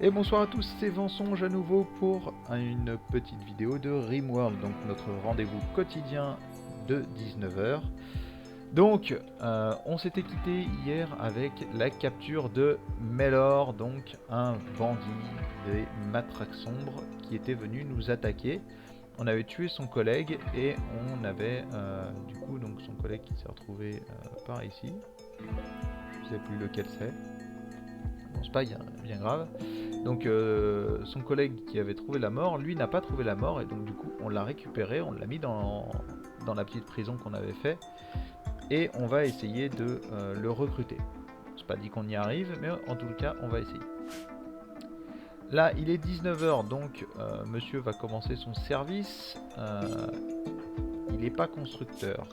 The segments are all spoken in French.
Et bonsoir à tous, c'est Vensonge à nouveau pour une petite vidéo de Rimworld, donc notre rendez-vous quotidien de 19h. Donc, on s'était quitté hier avec la capture de Melor, donc un bandit des matraques sombres qui était venu nous attaquer. On avait tué son collègue et on avait du coup donc son collègue qui s'est retrouvé par ici. Je ne sais plus lequel c'est. Bon, c'est pas bien grave. Donc son collègue qui avait trouvé la mort, lui n'a pas trouvé la mort et donc du coup on l'a récupéré, on l'a mis dans la petite prison qu'on avait fait et on va essayer de le recruter. C'est pas dit qu'on y arrive, mais en tout cas on va essayer. Là il est 19h donc monsieur va commencer son service. Il n'est pas constructeur.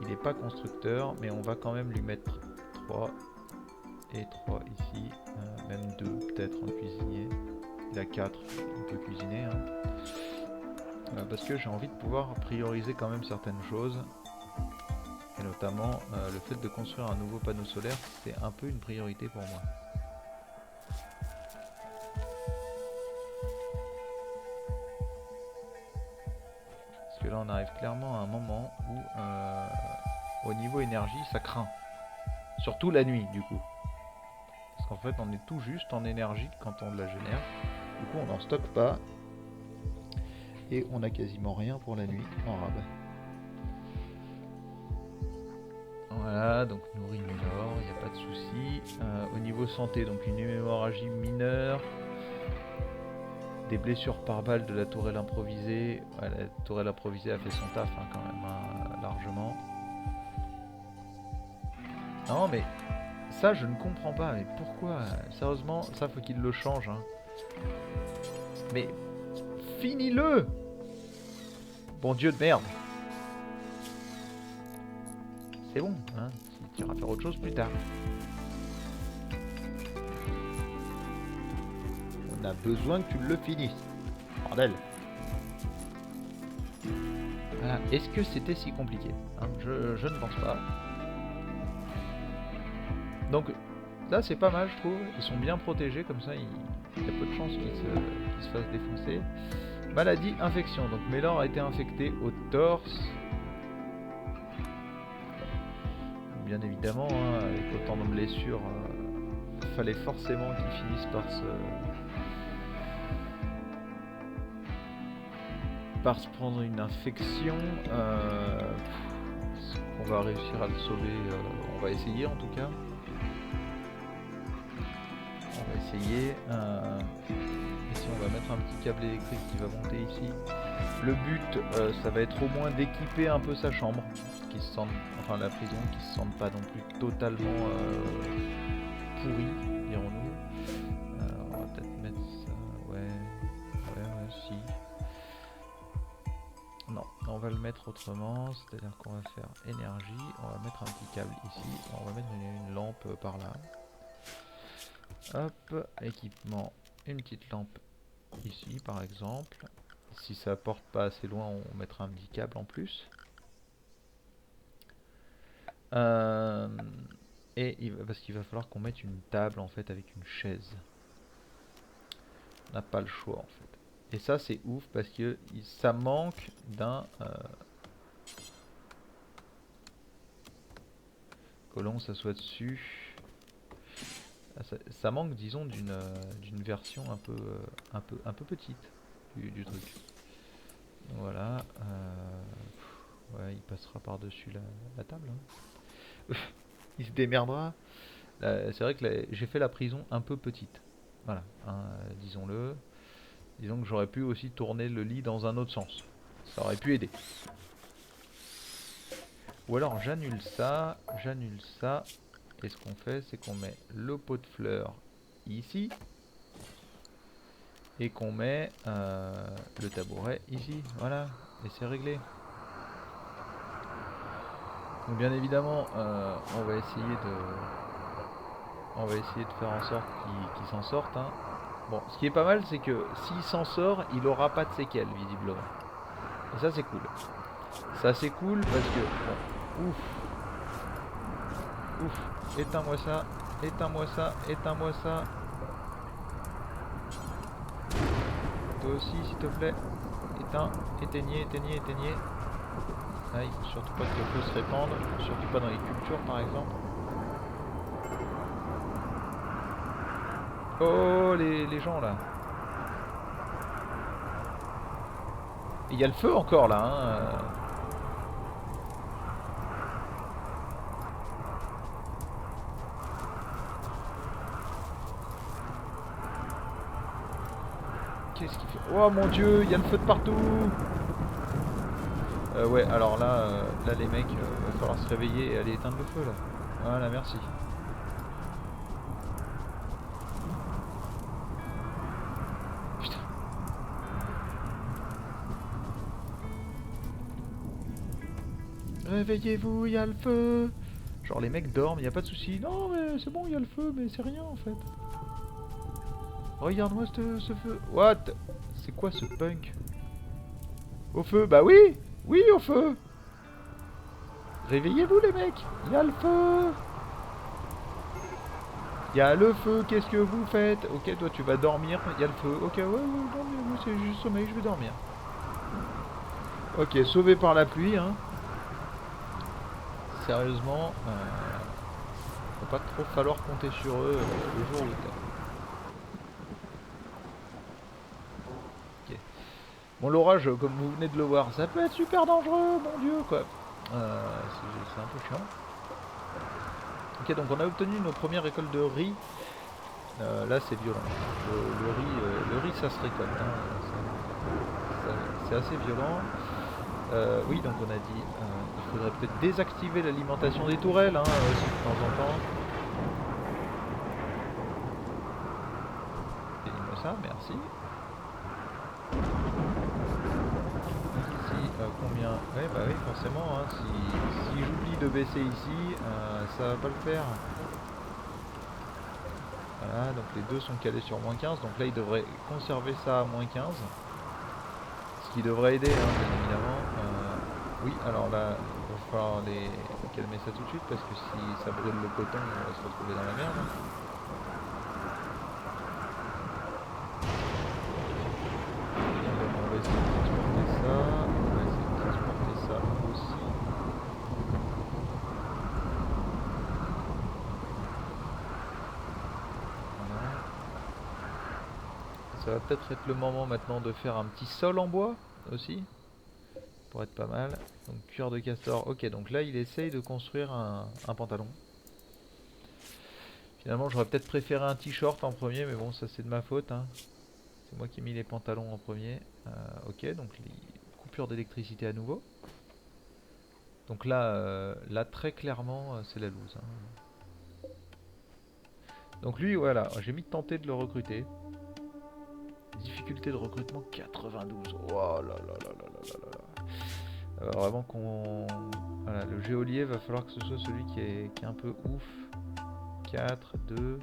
Il n'est pas constructeur, mais on va quand même lui mettre 3 et 3 ici, même 2 peut-être en cuisinier. Il a 4, on peut cuisiner hein. Parce que j'ai envie de pouvoir prioriser quand même certaines choses. Et notamment le fait de construire un nouveau panneau solaire, c'est un peu une priorité pour moi. Parce que là on arrive clairement à un moment où au niveau énergie ça craint. Surtout la nuit du coup. Parce qu'en fait on est tout juste en énergie quand on la génère. Du coup on n'en stocke pas. Et on a quasiment rien pour la nuit en rab. Voilà, donc nourrit Melor, il n'y a pas de souci. Au niveau santé, donc une hémorragie mineure. Des blessures par balle de la tourelle improvisée. Ouais, la tourelle improvisée a fait son taf hein, quand même, hein, largement. Non mais ça je ne comprends pas, mais pourquoi? Sérieusement, ça faut qu'il le change. Hein. Mais finis-le! Bon Dieu de merde! C'est bon, hein, tu iras faire autre chose plus tard. On a besoin que tu le finisses. Bordel! Voilà. Est-ce que c'était si compliqué hein, je ne pense pas. Donc là c'est pas mal je trouve, ils sont bien protégés comme ça, il y a peu de chances qu'ils se fassent défoncer. Maladie, infection, donc Melor a été infecté au torse. Bien évidemment, hein, avec autant de blessures, fallait forcément qu'ils finissent par se prendre une infection. On va réussir à le sauver, on va essayer en tout cas. On va essayer. Ici on va mettre un petit câble électrique qui va monter ici. Le but ça va être au moins d'équiper un peu sa chambre, qui se sente, enfin la prison, qui se sente pas non plus totalement pourrie, dirons-nous. On va peut-être mettre ça, ouais, si. Non, on va le mettre autrement, c'est-à-dire qu'on va faire énergie, on va mettre un petit câble ici, on va mettre une lampe par là. Hop, équipement, une petite lampe ici par exemple. Si ça porte pas assez loin, on mettra un petit câble en plus. Et parce qu'il va falloir qu'on mette une table en fait avec une chaise. On n'a pas le choix en fait. Et ça c'est ouf parce que ça manque d'un colon, ça soit dessus. Ça manque disons d'une version un peu petite du truc. Voilà. Ouais, il passera par dessus la table. Hein. Il se démerdera. C'est vrai que j'ai fait la prison un peu petite. Voilà, hein, disons-le. Disons que j'aurais pu aussi tourner le lit dans un autre sens. Ça aurait pu aider. Ou alors j'annule ça. Et ce qu'on fait, c'est qu'on met le pot de fleurs ici. Et qu'on met le tabouret ici. Voilà, et c'est réglé. Donc bien évidemment, on va essayer de faire en sorte qu'il s'en sorte. Hein. Bon, ce qui est pas mal, c'est que s'il s'en sort, il aura pas de séquelles visiblement. Et ça c'est cool. Ça c'est cool parce que bon, ouf, éteins-moi ça. toi aussi, s'il te plaît. Éteins, éteignez. Ah, il faut surtout pas que le feu se répande, surtout pas dans les cultures par exemple. Oh, les gens là. Il y a le feu encore là, hein. Qu'est-ce qu'il fait? Oh mon dieu, il y a le feu de partout. Ouais, alors là, là les mecs, va falloir se réveiller et aller éteindre le feu là. Voilà, merci. Putain. Réveillez-vous, il y a le feu. Genre les mecs dorment, il y a pas de souci. Non mais c'est bon, il y a le feu, mais c'est rien en fait. Regarde-moi ce feu. What? C'est quoi ce punk? Au feu? Bah oui! Oui, au feu! Réveillez-vous les mecs! Il y a le feu! Il y a le feu, qu'est-ce que vous faites? Ok, toi tu vas dormir, il y a le feu. Ok, ouais, dormir, moi c'est juste sommeil, je vais dormir. Ok, sauvé par la pluie, hein. Sérieusement, faut pas trop falloir compter sur eux le jour où t'es. Ok. Bon, l'orage, comme vous venez de le voir, ça peut être super dangereux, mon dieu, quoi. C'est un peu chiant. Ok, donc on a obtenu nos premières récoltes de riz. Là, c'est violent. Le riz, ça se récolte. Hein. C'est assez violent. Oui, donc on a dit, il faudrait peut-être désactiver l'alimentation des tourelles, hein, aussi de temps en temps. Élimine ça, merci. Ici, combien? Ouais, bah oui, forcément, hein, si j'oublie de baisser ici, ça va pas le faire. Voilà, donc les deux sont calés sur moins 15, donc là il devrait conserver ça à moins 15. Ce qui devrait aider, hein, bien évidemment. Oui, alors là, il va falloir les calmer ça tout de suite, parce que si ça brûle le coton, on va se retrouver dans la merde. On va essayer de transporter ça, on va essayer de transporter ça aussi. Voilà. Ça va peut-être être le moment maintenant de faire un petit sol en bois aussi, pour être pas mal. Donc cuir de castor, ok, donc là il essaye de construire un pantalon. Finalement j'aurais peut-être préféré un t-shirt en premier, mais bon ça c'est de ma faute, hein. C'est moi qui ai mis les pantalons en premier. Ok, donc les coupures d'électricité à nouveau. Donc là, là très clairement c'est la loose, hein. Donc lui voilà, j'ai mis de tenter de le recruter. Difficulté de recrutement 92. Oh là là là là là là là. Vraiment qu'on... Voilà, le geôlier va falloir que ce soit celui qui est un peu ouf. 4, 2,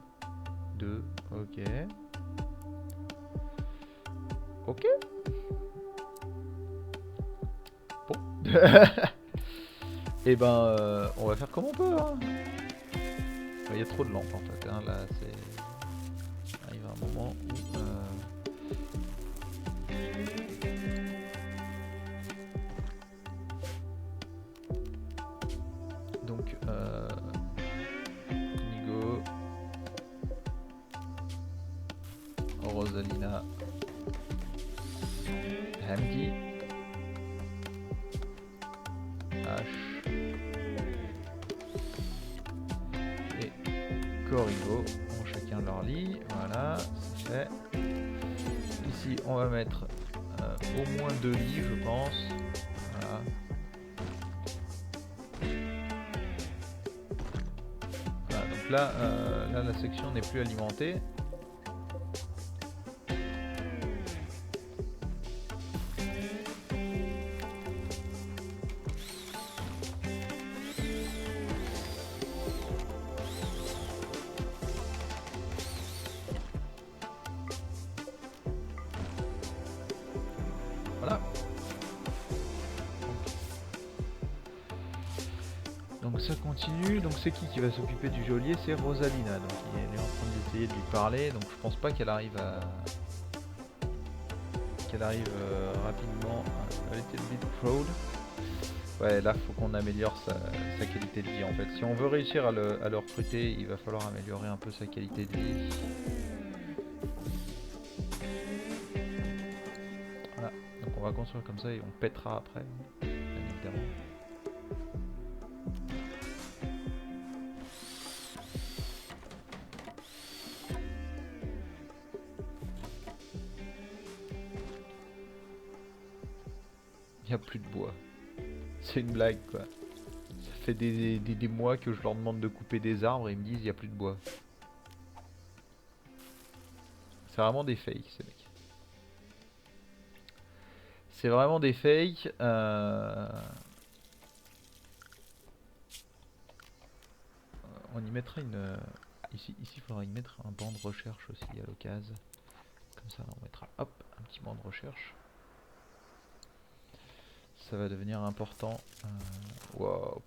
2, ok. Ok. Bon. Et ben, on va faire comme on peut, hein. Il y a trop de lampes en fait, hein. Là c'est... Il arrive un moment où... Donc, Nigo, Rosalina, Hamdi, H et Corrigo ont chacun leur lit. Voilà, c'est fait. Ici, on va mettre au moins 2 lits, je pense. Voilà. Voilà, donc là, là la section n'est plus alimentée. Voilà. Donc ça continue. Donc c'est qui va s'occuper du geôlier? C'est Rosalina. Donc il est en train d'essayer de lui parler. Donc je pense pas qu'elle arrive à... qu'elle arrive rapidement. A little bit proud. Ouais, là faut qu'on améliore sa qualité de vie en fait. Si on veut réussir à le recruter, il va falloir améliorer un peu sa qualité de vie. Voilà, donc on va construire comme ça et on pètera après, bien évidemment. Il n'y a plus de bois. C'est une blague quoi. Ça fait des mois que je leur demande de couper des arbres et ils me disent il n'y a plus de bois. C'est vraiment des fakes ces mecs. C'est vraiment des fakes. On y mettra une... Ici, il faudra y mettre un banc de recherche aussi à l'occasion. Comme ça, on mettra hop, un petit banc de recherche. Ça va devenir important. Wow,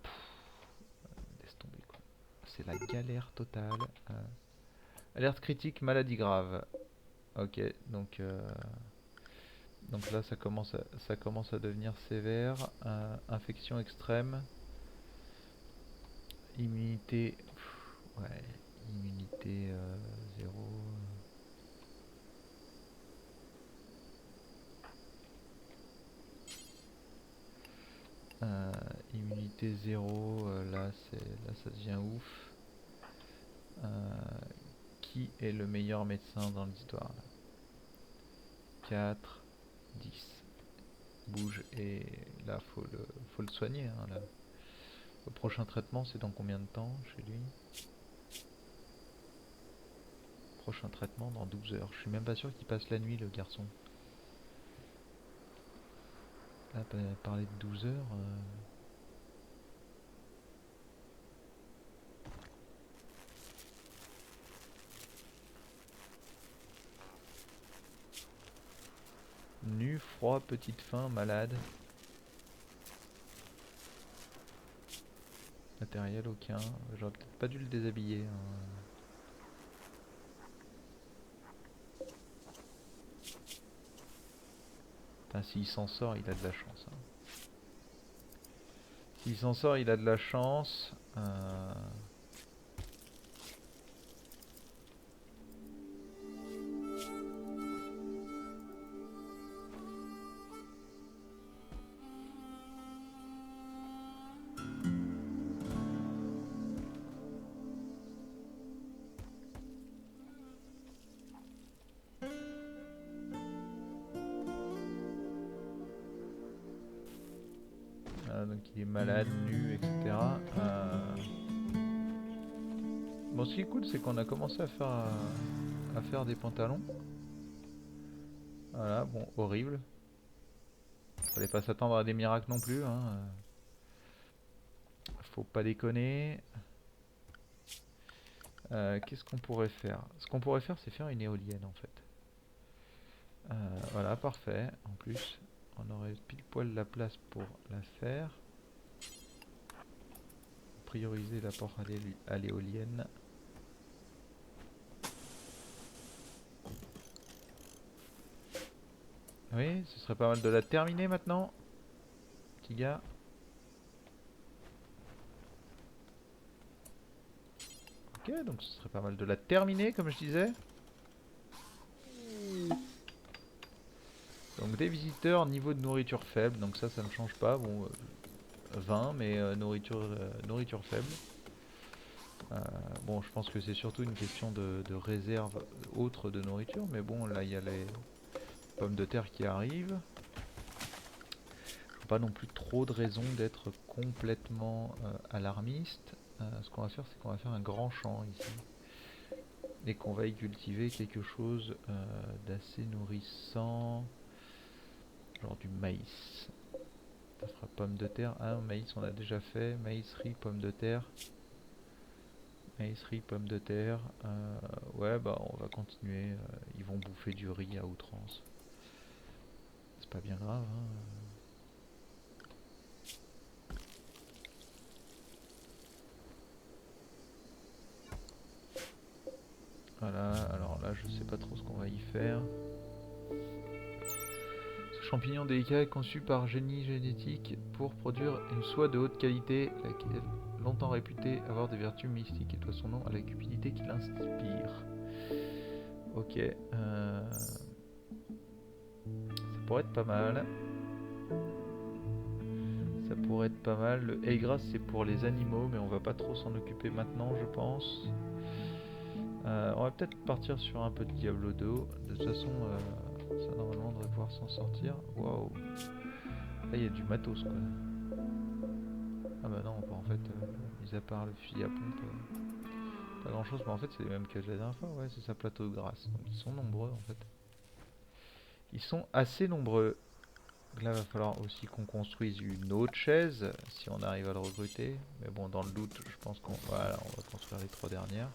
laisse tomber quoi. C'est la galère totale. Alerte critique, maladie grave. Ok, donc là ça commence à devenir sévère. Infection extrême. Immunité. Ouais, immunité 0. Immunité 0, là ça devient ouf. Qui est le meilleur médecin dans l'histoire là? 4, 10. Bouge et là faut le soigner hein, là. Le prochain traitement c'est dans combien de temps chez lui? Prochain traitement dans 12 heures. Je suis même pas sûr qu'il passe la nuit le garçon. Là parler de 12 heures. Nu, froid, petite faim, malade. Matériel aucun. J'aurais peut-être pas dû le déshabiller. Hein. Enfin, s'il s'en sort, il a de la chance. Hein. S'il s'en sort, il a de la chance. Donc il est malade, nu, etc. Bon, ce qui est cool, c'est qu'on a commencé à faire des pantalons. Voilà, bon, horrible. Fallait pas s'attendre à des miracles non plus. Hein. Faut pas déconner. Qu'est-ce qu'on pourrait faire? Ce qu'on pourrait faire, c'est faire une éolienne en fait. Voilà, parfait. En plus, on aurait pile poil la place pour la faire. Prioriser l'apport à l'éolienne. Oui, ce serait pas mal de la terminer maintenant. Petit gars. Ok, donc ce serait pas mal de la terminer comme je disais. Donc des visiteurs, niveau de nourriture faible, donc ça ne change pas. Bon, 20 mais nourriture faible. Bon, je pense que c'est surtout une question de réserve autre de nourriture, mais bon, là il y a les pommes de terre qui arrivent. Pas non plus trop de raisons d'être complètement alarmiste. Ce qu'on va faire, c'est qu'on va faire un grand champ ici. Et qu'on va y cultiver quelque chose d'assez nourrissant. Genre du maïs. Ça fera pommes de terre. Ah, maïs on a déjà fait. Maïs, riz, pommes de terre. Maïs, riz, pommes de terre. Ouais, bah on va continuer. Ils vont bouffer du riz à outrance. C'est pas bien grave. Hein. Voilà, alors là je sais pas trop ce qu'on va y faire. champignon délicat est conçu par génie génétique pour produire une soie de haute qualité, laquelle longtemps réputée avoir des vertus mystiques et doit son nom à la cupidité qui l'inspire. Ok, ça pourrait être pas mal. Ça pourrait être pas mal. Le Aigras c'est pour les animaux, mais on va pas trop s'en occuper maintenant, je pense. On va peut-être partir sur un peu de Diablo 2. De toute façon, ça normalement on devrait pouvoir s'en sortir. Waouh! Là il y a du matos quoi. Ah bah non, en fait, mis à part le fusil à pompe, pas grand chose. Mais en fait, c'est les mêmes que la dernière fois. Ouais, c'est ça, plateau de grâce. Donc ils sont nombreux en fait. Ils sont assez nombreux. Là, il va falloir aussi qu'on construise une autre chaise si on arrive à le recruter. Mais bon, dans le doute, je pense qu'on voilà, on va construire les 3 dernières.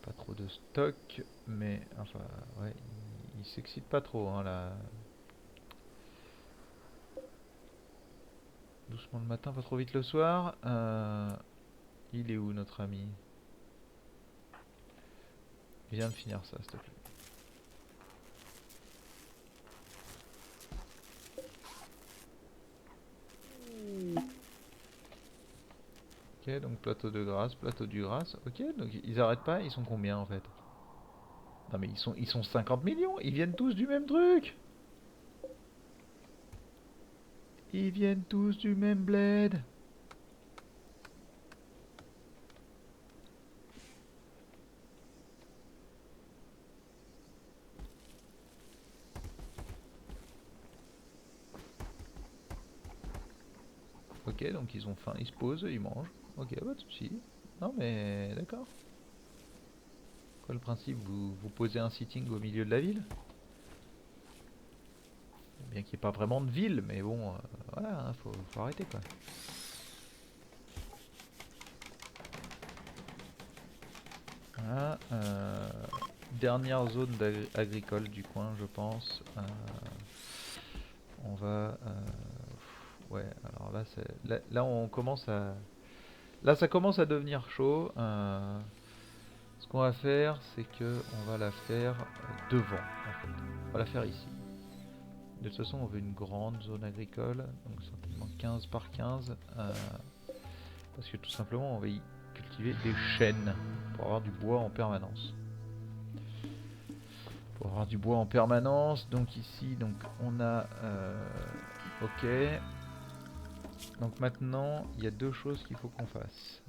Pas trop de stock, mais enfin, ouais, il s'excite pas trop hein, là. Doucement le matin, pas trop vite le soir. Il est où notre ami? Viens de finir ça, s'il te plaît. Ok, donc plateau de grâce, plateau du grâce. Ok, donc ils arrêtent pas, ils sont combien en fait? Non mais ils sont 50 millions, ils viennent tous du même truc. Ils viennent tous du même bled. Ok, donc ils ont faim, ils se posent, ils mangent. Ok, pas de soucis. Non mais d'accord. Quoi le principe, vous posez un sitting au milieu de la ville? Bien qu'il n'y ait pas vraiment de ville, mais bon, voilà, hein, faut arrêter quoi. Voilà, dernière zone agricole du coin, je pense. On va... ouais, alors là, là, on commence à... Là, ça commence à devenir chaud. Ce qu'on va faire, c'est que on va la faire devant, en fait. On va la faire ici. De toute façon, on veut une grande zone agricole, donc certainement 15 par 15. Parce que tout simplement, on va y cultiver des chênes pour avoir du bois en permanence. Pour avoir du bois en permanence. Donc ici, donc on a... ok. Donc maintenant, il y a deux choses qu'il faut qu'on fasse.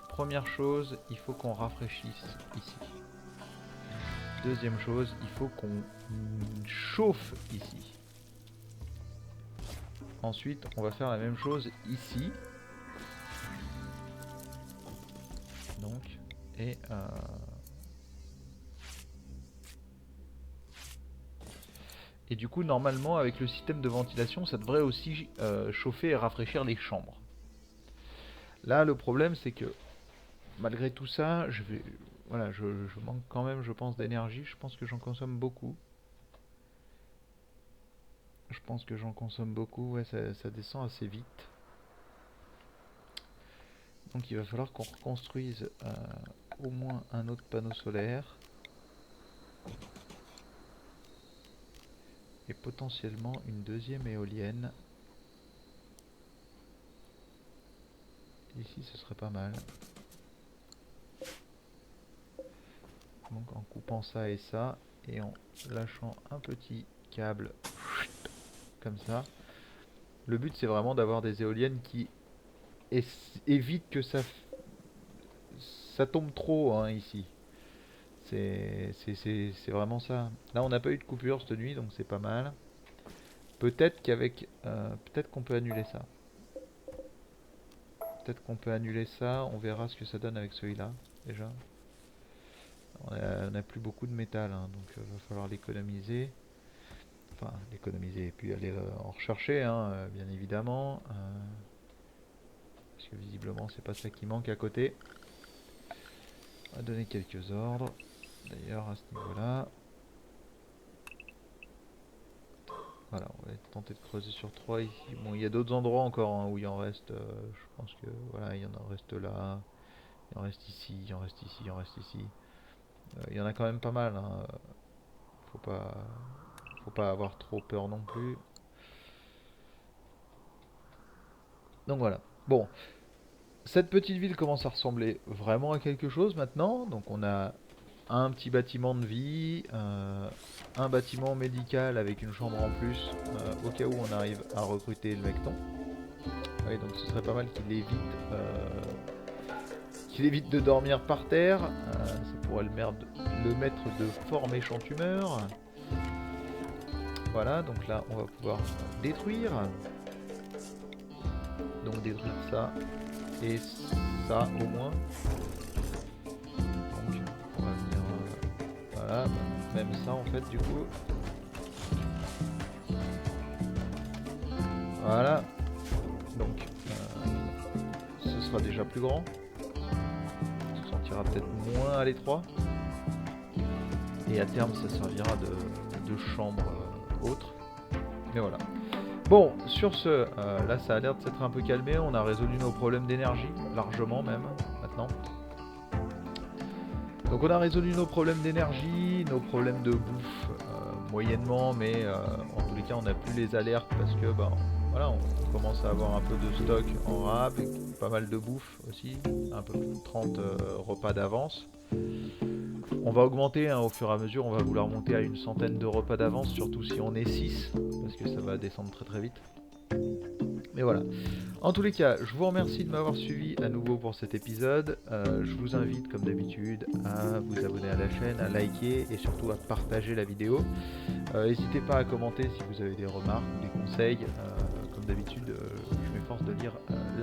Première chose, il faut qu'on rafraîchisse ici. Deuxième chose, il faut qu'on chauffe ici. Ensuite, on va faire la même chose ici. Donc, et du coup, normalement, avec le système de ventilation, ça devrait aussi chauffer et rafraîchir les chambres. Là, le problème, c'est que malgré tout ça, voilà, je manque quand même, je pense, d'énergie. Je pense que j'en consomme beaucoup. Ouais, ça descend assez vite. Donc il va falloir qu'on reconstruise au moins un autre panneau solaire. Et potentiellement une deuxième éolienne. Ici ce serait pas mal. Donc en coupant ça et ça, et en lâchant un petit câble comme ça. Le but c'est vraiment d'avoir des éoliennes qui évitent que ça tombe trop hein, ici. C'est vraiment ça. Là on n'a pas eu de coupure cette nuit donc c'est pas mal. Peut-être qu'on peut annuler ça. Peut-être qu'on peut annuler ça, on verra ce que ça donne avec celui-là, déjà. On a plus beaucoup de métal, hein, donc il va falloir l'économiser. Enfin, l'économiser et puis aller en rechercher, hein, bien évidemment. Parce que visiblement, c'est pas ça qui manque à côté. On va donner quelques ordres, d'ailleurs, à ce niveau-là. Voilà, on va tenter de creuser sur 3 ici. Bon, il y a d'autres endroits encore hein, où il en reste. Je pense que voilà, il y en reste là. Il en reste ici, il en reste ici, il en reste ici. Il y en a quand même pas mal, hein. Faut pas avoir trop peur non plus. Donc voilà. Bon, cette petite ville commence à ressembler vraiment à quelque chose maintenant. Donc on a un petit bâtiment de vie, un bâtiment médical avec une chambre en plus, au cas où on arrive à recruter le mecton. Oui, donc ce serait pas mal qu'il évite de dormir par terre. Ça pourrait le mettre de fort méchantes humeurs. Voilà, donc là on va pouvoir détruire. Donc détruire ça et ça au moins. Donc on va venir voilà, même ça en fait du coup. Voilà. Donc ce sera déjà plus grand. On se sentira peut-être moins à l'étroit. Et à terme ça servira de chambre autre. Mais voilà. Bon, sur ce, là ça a l'air de s'être un peu calmé, on a résolu nos problèmes d'énergie, largement même, maintenant. Donc on a résolu nos problèmes d'énergie, nos problèmes de bouffe, moyennement, mais en tous les cas on n'a plus les alertes parce que voilà, on commence à avoir un peu de stock en rab, pas mal de bouffe aussi, un peu plus de 30 repas d'avance. On va augmenter hein, au fur et à mesure, on va vouloir monter à une centaine de repas d'avance, surtout si on est 6, parce que ça va descendre très très vite. Mais voilà. En tous les cas, je vous remercie de m'avoir suivi à nouveau pour cet épisode. Je vous invite, comme d'habitude, à vous abonner à la chaîne, à liker et surtout à partager la vidéo. N'hésitez pas à commenter si vous avez des remarques ou des conseils. Comme d'habitude, je m'efforce de lire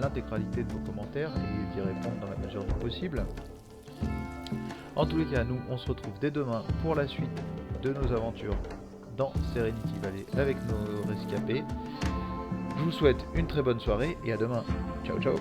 l'intégralité de vos commentaires et d'y répondre dans la mesure du possible. En tous les cas, nous, on se retrouve dès demain pour la suite de nos aventures dans Serenity Valley avec nos rescapés. Je vous souhaite une très bonne soirée et à demain. Ciao ciao.